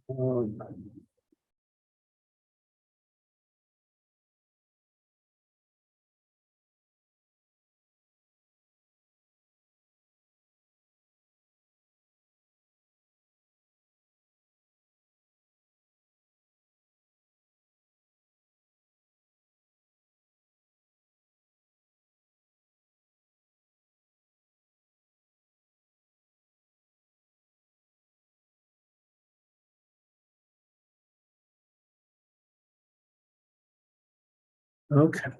Um, okay.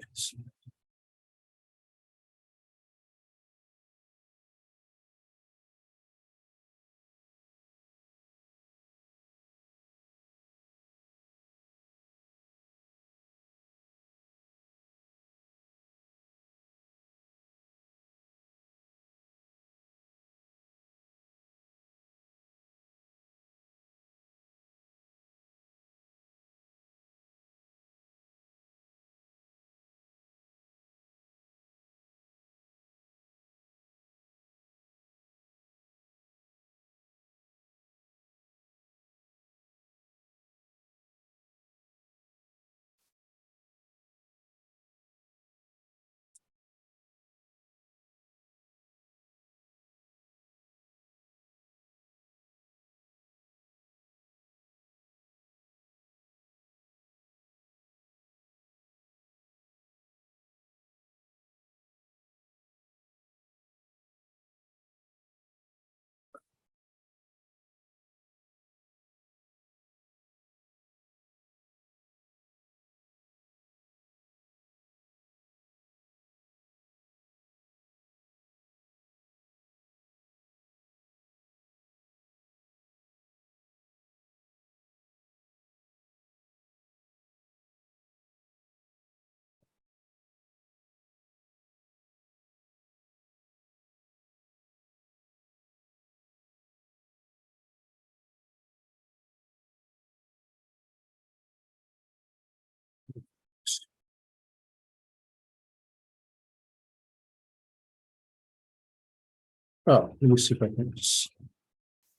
Oh, let me see if I can just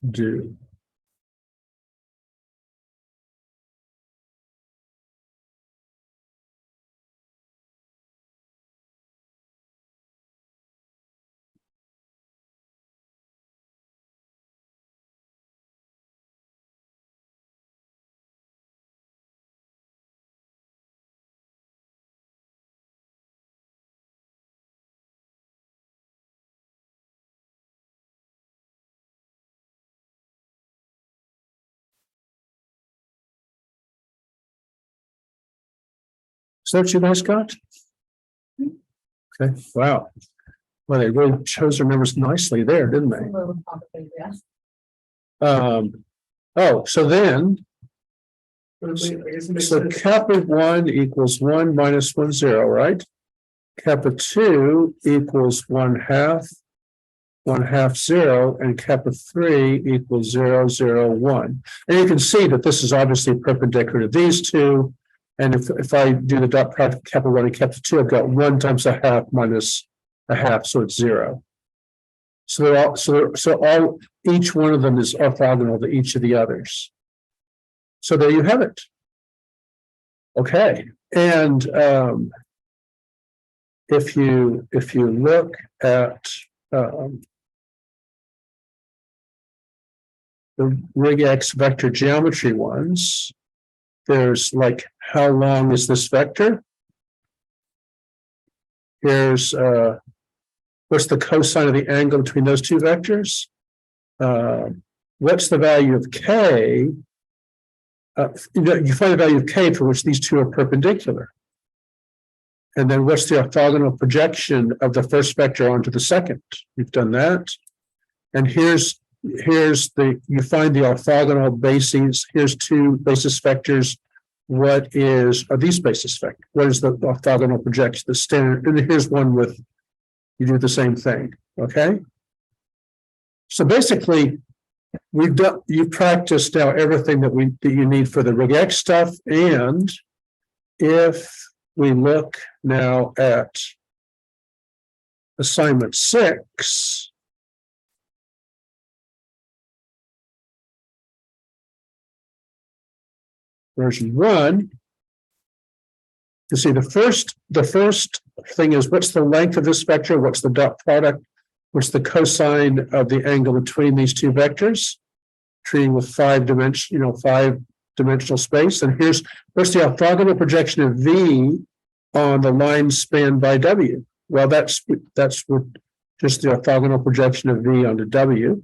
do. Is that what you guys got? Okay, wow. Well, they really chose their numbers nicely there, didn't they? Oh, so then, so kappa 1 equals 1 minus 1, 0, right? Kappa 2 equals 1/2, 1/2, 0, and kappa 3 equals 0, 0, 1. And you can see that this is obviously perpendicular to these two. And if I do the dot product of kappa 1 and kappa 2, I've got 1 times 1/2 minus 1/2, so it's 0. So they're all each one of them is orthogonal to each of the others. So there you have it. Okay, and if you look at the RigX vector geometry ones, there's like, how long is this vector? Here's what's the cosine of the angle between those two vectors? What's the value of k? You find the value of k for which these two are perpendicular. And then what's the orthogonal projection of the first vector onto the second? We've done that. And here's you find the orthogonal bases. Here's two basis vectors. What are these basis vectors? What is the orthogonal projection? The standard, and here's one with, you do the same thing, okay? So basically, you've practiced now everything that you need for the RigX stuff. And if we look now at assignment 6, version 1. You see the first thing is what's the length of this vector, what's the dot product, what's the cosine of the angle between these two vectors, treating with 5-dimensional space. And here's what's the orthogonal projection of V on the line spanned by W. Well, that's what just the orthogonal projection of V onto W.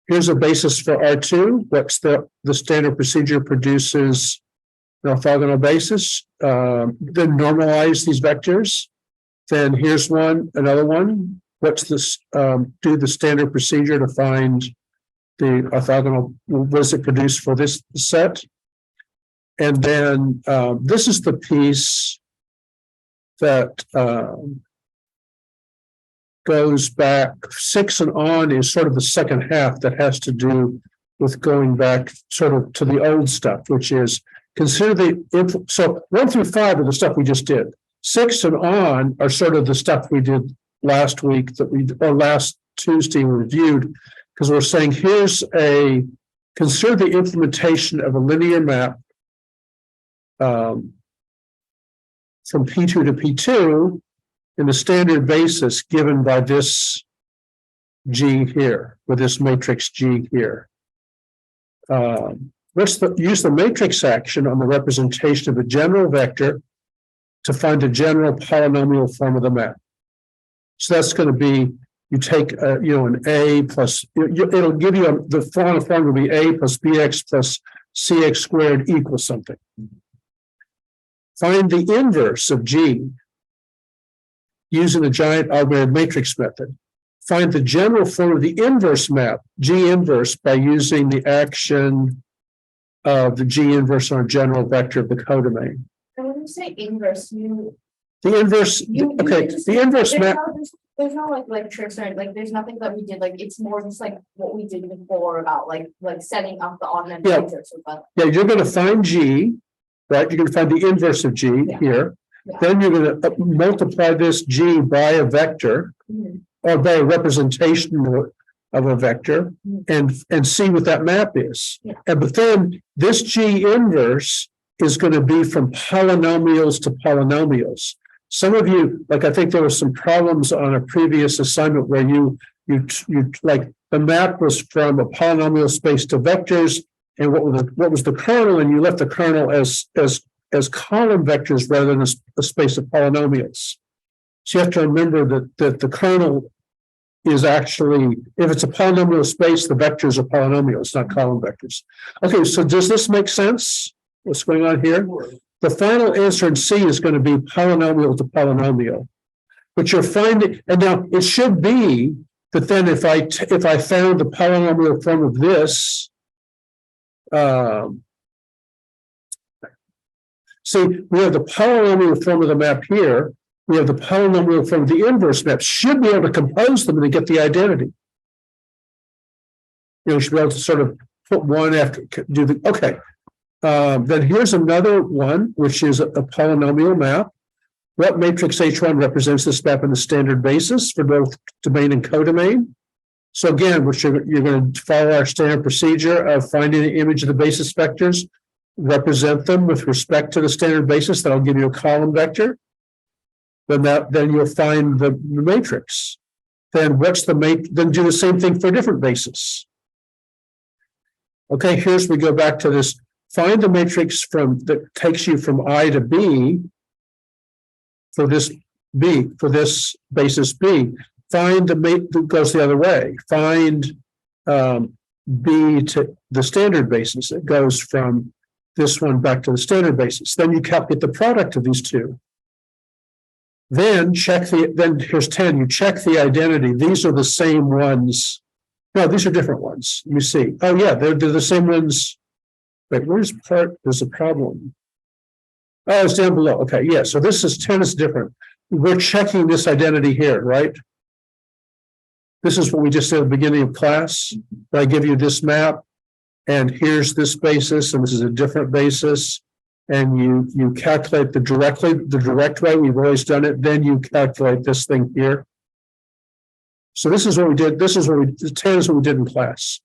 Here's a basis for R2. What's the standard procedure produces an orthogonal basis, then normalize these vectors. Then here's another one. What's this? Do the standard procedure to find the orthogonal. What does it produce for this set? And then this is the piece that goes back 6 and on is sort of the second half that has to do with going back sort of to the old stuff, which is consider so 1 through 5 are the stuff we just did. 6 and on are sort of the stuff we did last week or last Tuesday we reviewed, because we're saying consider the implementation of a linear map from P2 to P2 in the standard basis given by this G here, with this matrix G here. Use the matrix action on the representation of a general vector to find the general polynomial form of the map. So that's going to be, you take an A plus, it'll give you the final form will be A plus BX plus CX squared equals something. Find the inverse of G using the giant augmented matrix method. Find the general form of the inverse map, G inverse, by using the action of the G inverse on a general vector of the codomain. And when you say inverse, the inverse map. There's no like tricks or there's nothing that we did. It's more just what we did before about like setting up the augmented matrix. Yeah, you're going to find G, right? You're going to find the inverse of G here. Yeah. Then you're going to multiply this G by a vector or by a representation of a vector and see what that map is. Yeah. But then this G inverse is going to be from polynomials to polynomials. Some of you, I think there were some problems on a previous assignment where you the map was from a polynomial space to vectors, and what was the kernel, and you left the kernel as column vectors rather than a space of polynomials. So you have to remember that the kernel is actually, if it's a polynomial space, the vectors are polynomials, not column vectors. Okay, so does this make sense? What's going on here? The final answer in C is going to be polynomial to polynomial. But you're finding, and now it should be that then if I found the polynomial form of this, see, we have the polynomial form of the map here. We have the polynomial form of the inverse map. Should be able to compose them and get the identity. You should be able to sort of put one after, okay. Then here's another one, which is a polynomial map. What matrix H1 represents this map in the standard basis for both domain and codomain? So again, you're going to follow our standard procedure of finding the image of the basis vectors, represent them with respect to the standard basis. That'll give you a column vector. Then you'll find the matrix. Then then do the same thing for a different basis. Okay, we go back to this. Find the matrix that takes you from I to B for this basis B. Find that goes the other way. Find B to the standard basis. It goes from this one back to the standard basis. Then you calculate the product of these two. Then here's 10. You check the identity. These are the same ones. No, these are different ones. Let me see. Oh yeah, they're the same ones. Wait, where's part? There's a problem. Oh, it's down below. Okay, yeah. So this is 10 is different. We're checking this identity here, right? This is what we just did at the beginning of class. I give you this map, and here's this basis, and this is a different basis. And you calculate the direct way. We've always done it. Then you calculate this thing here. So this is what we did. 10 is what we did in class.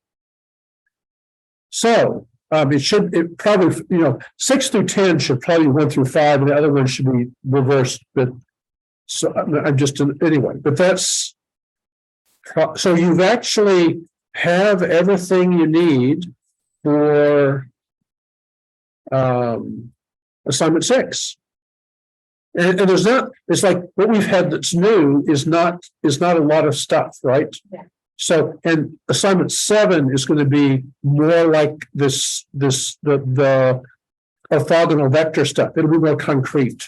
So It probably, 6 through 10 should probably 1 through 5, and the other one should be reversed, but so I'm just, anyway, but that's, so you've actually have everything you need for assignment 6. And there's not, it's like what we've had that's new is not a lot of stuff, right? Yeah. So, and assignment 7 is going to be more like the orthogonal vector stuff. It'll be more concrete.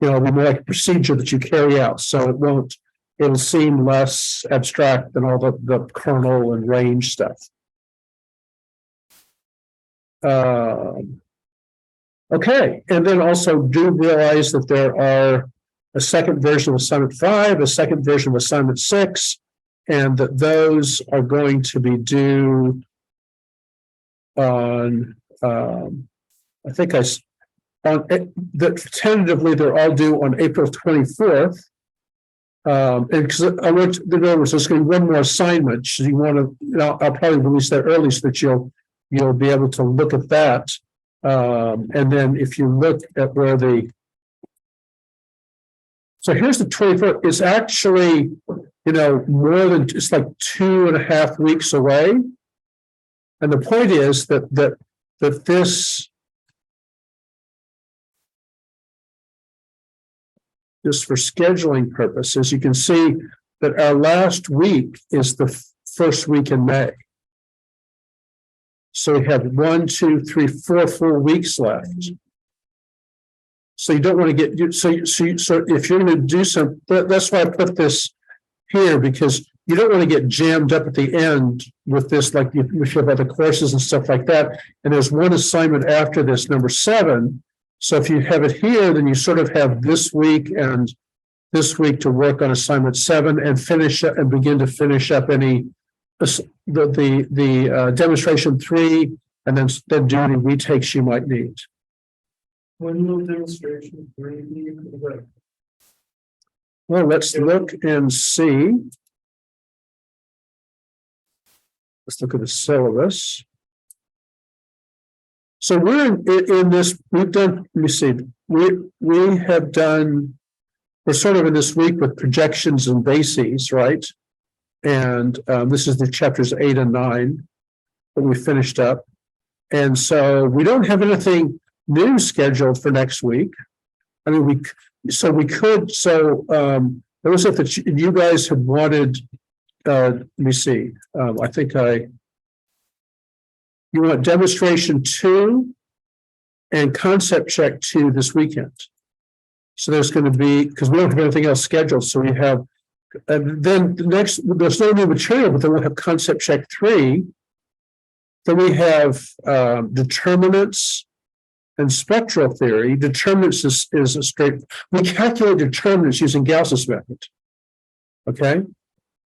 It'll be more like a procedure that you carry out. So it'll seem less abstract than all the kernel and range stuff. Okay, and then also do realize that there are a second version of assignment 5, a second version of assignment 6, and that those are going to be due on, I think that tentatively they're all due on April 24th. And because I went to the numbers, there's going to be one more assignment. So you want to, I'll probably release that early so that you'll be able to look at that. And then if you look at where so here's the 24th, it's actually, more than, it's like 2.5 weeks away. And the point is that this, just for scheduling purposes, you can see that our last week is the first week in May. So we have 1, 2, 3, 4 full weeks left. So you don't want to get, so if you're going to do that's why I put this here, because you don't want to get jammed up at the end with this, like if you have other courses and stuff like that. And there's one assignment after this, number 7. So if you have it here, then you sort of have this week and this week to work on assignment 7 and finish up and begin to finish up any the demonstration 3, and then do any retakes you might need. When will demonstration 3 be? Well, let's look and see. Let's look at the syllabus. So we're in this, we've done, let me see, we have done, we're sort of in this week with projections and bases, right? And this is the chapters 8 and 9 that we finished up. And so we don't have anything new scheduled for next week. I mean, we could, there was if you guys had wanted, let me see, I think you want demonstration 2 and concept check 2 this weekend. So there's going to be, because we don't have anything else scheduled, so we have, and then the next, there's no new material, but then we'll have concept check 3. Then we have determinants and spectral theory. Determinants is a straight, we calculate determinants using Gauss's method. Okay.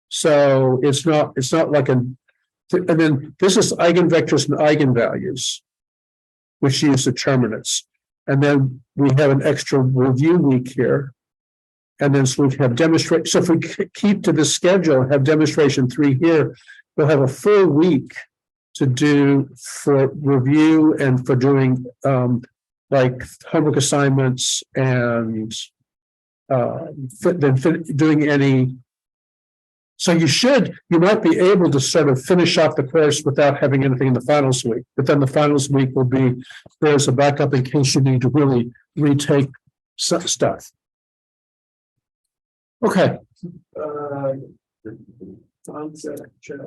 So it's not like and then this is eigenvectors and eigenvalues, which use determinants. And then we have an extra review week here. And then so we have demonstrate. So if we keep to the schedule and have demonstration 3 here, we'll have a full week to do for review and for doing like homework assignments and doing any. So you might be able to sort of finish off the course without having anything in the finals week. But then the finals week will be, there's a backup in case you need to really retake stuff. Okay. Concept check.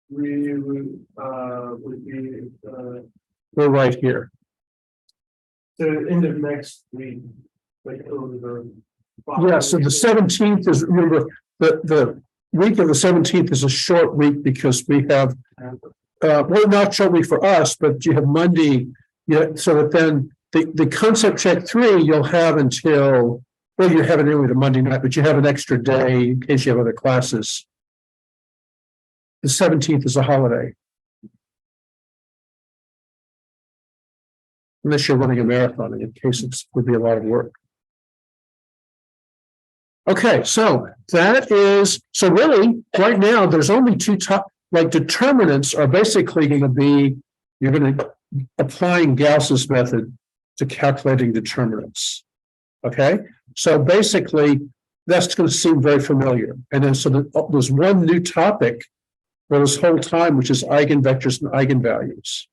We would be We're right here. the end of next week, like over the. Yeah, so the 17th is, remember, the week of the 17th is a short week because we have, well, not short week for us, but you have Monday. Yeah, so that then the concept check 3 you'll have until, well, you have it anyway the Monday night, but you have an extra day in case you have other classes. The 17th is a holiday. Unless you're running a marathon, in case it would be a lot of work. Okay, so that is, so really, right now, there's only like determinants are basically going to be, you're going to applying Gauss's method to calculating determinants. Okay, so basically that's going to seem very familiar. And then so there's one new topic for this whole time, which is eigenvectors and eigenvalues.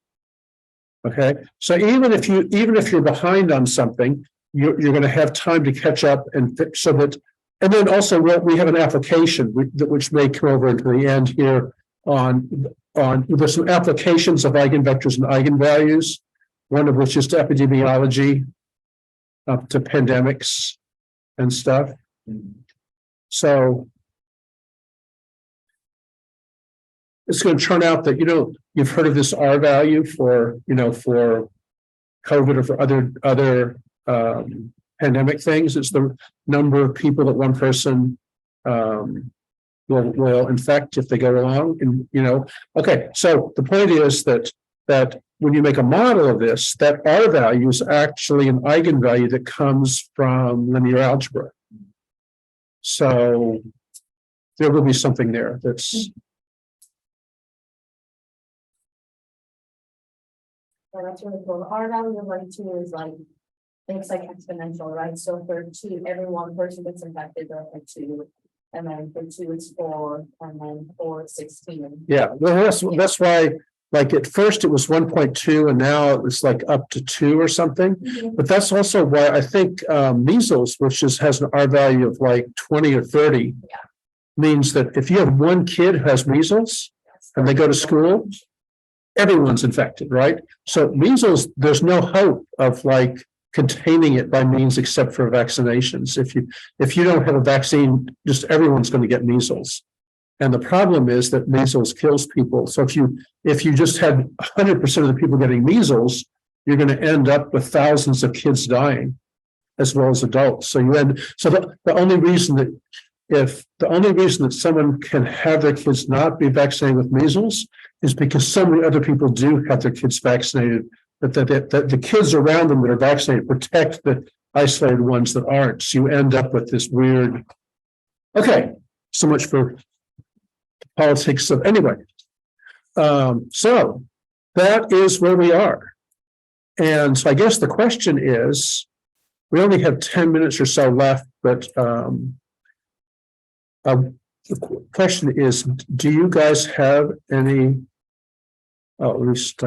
Okay, so even if you're behind on something, you're going to have time to catch up and fix so that. And then also we have an application which may come over into the end here on there's some applications of eigenvectors and eigenvalues, one of which is to epidemiology, up to pandemics and stuff. So it's going to turn out that, you've heard of this R value for COVID or for other pandemic things. It's the number of people that one person will infect if they go along. And okay. So the point is that when you make a model of this, that R value is actually an eigenvalue that comes from linear algebra. So there will be something there that's. Yeah, that's really cool. The R value of like 2 is like, it's like exponential, right? So for 2, every one person gets infected, they're like 2. And then for 2, it's 4, and then 4, it's 16. Yeah, well, that's why, like at first it was 1.2 and now it's like up to 2 or something. Mhm. But that's also why I think measles, which has an R value of like 20 or 30, means that if you have one kid who has measles and they go to school, everyone's infected, right? So measles, there's no hope of like containing it by means except for vaccinations. If you don't have a vaccine, just everyone's going to get measles. And the problem is that measles kills people. So if you just had 100% of the people getting measles, you're going to end up with thousands of kids dying, as well as adults. So the only reason that someone can have their kids not be vaccinated with measles is because so many other people do have their kids vaccinated. That the kids around them that are vaccinated protect the isolated ones that aren't. So you end up with this weird. Okay, so much for politics of anyway. So that is where we are. And so I guess the question is, we only have 10 minutes or so left, but the question is, do you guys have any, at least